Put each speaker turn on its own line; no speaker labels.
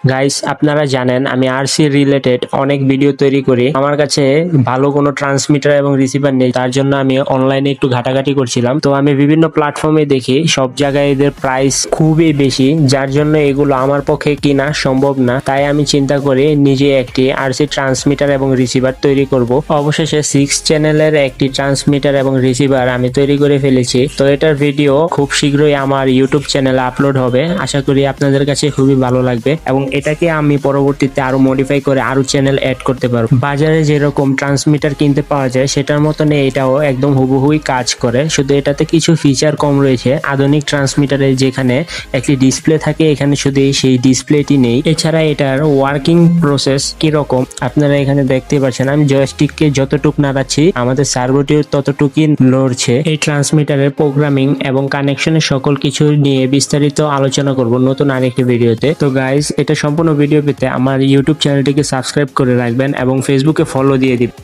Guys, আপনারা জানেন আমি আরসি রিলেটেড অনেক ভিডিও তৈরি করি। আমার কাছে ভালো কোনো ট্রান্সমিটার এবং রিসিভার নেই, তার জন্য আমি অনলাইনে একটু ঘাটাঘাটি করছিলাম। তো আমি বিভিন্ন প্ল্যাটফর্মে দেখি সব জায়গায় এদের প্রাইস খুবই বেশি, যার জন্য এগুলো আমার পক্ষে কিনা সম্ভব না। তাই আমি চিন্তা করি নিজে একটি আরসি ট্রান্সমিটার এবং রিসিভার তৈরি করব। অবশেষে 6 চ্যানেলের একটি ট্রান্সমিটার এবং রিসিভার আমি তৈরি করে ফেলেছি। তো এটার ভিডিও খুব শীঘ্রই আমার ইউটিউব চ্যানেলে আপলোড হবে। আশা করি আপনাদের কাছে খুবই ভালো লাগবে এবং এটাকে আমি পরবর্তীতে আরো মডিফাই করে আরো চ্যানেল অ্যাড করতে পারবো। বাজারে যেরকম ট্রান্সমিটার কিনতে পাওয়া যায় সেটার মতন এটাও একদম হুবহুই কাজ করে, শুধু এটাতে কিছু ফিচার কম রয়েছে। আধুনিক ট্রান্সমিটারে যেখানে একটি ডিসপ্লে থাকে, এখানে শুধু সেই ডিসপ্লেটি নেই। এছাড়া এটার ওয়ার্কিং প্রসেস কিরকম আপনারা এখানে দেখতে পাচ্ছেন। আমি জয়স্টিককে যতটুক নাড়াচ্ছি আমাদের সার্ভোটিও ততটুকুই লড়ছে। এই ট্রান্সমিটারের প্রোগ্রামিং এবং কানেকশনের সকল কিছু নিয়ে বিস্তারিত আলোচনা করব নতুন আরেকটি ভিডিওতে। তো গাইস, এটা সম্পূর্ণ ভিডিও পেতে আমার ইউটিউব চ্যানেলটিকে সাবস্ক্রাইব করে রাখবেন এবং ফেসবুকে ফলো দিয়ে দিবেন।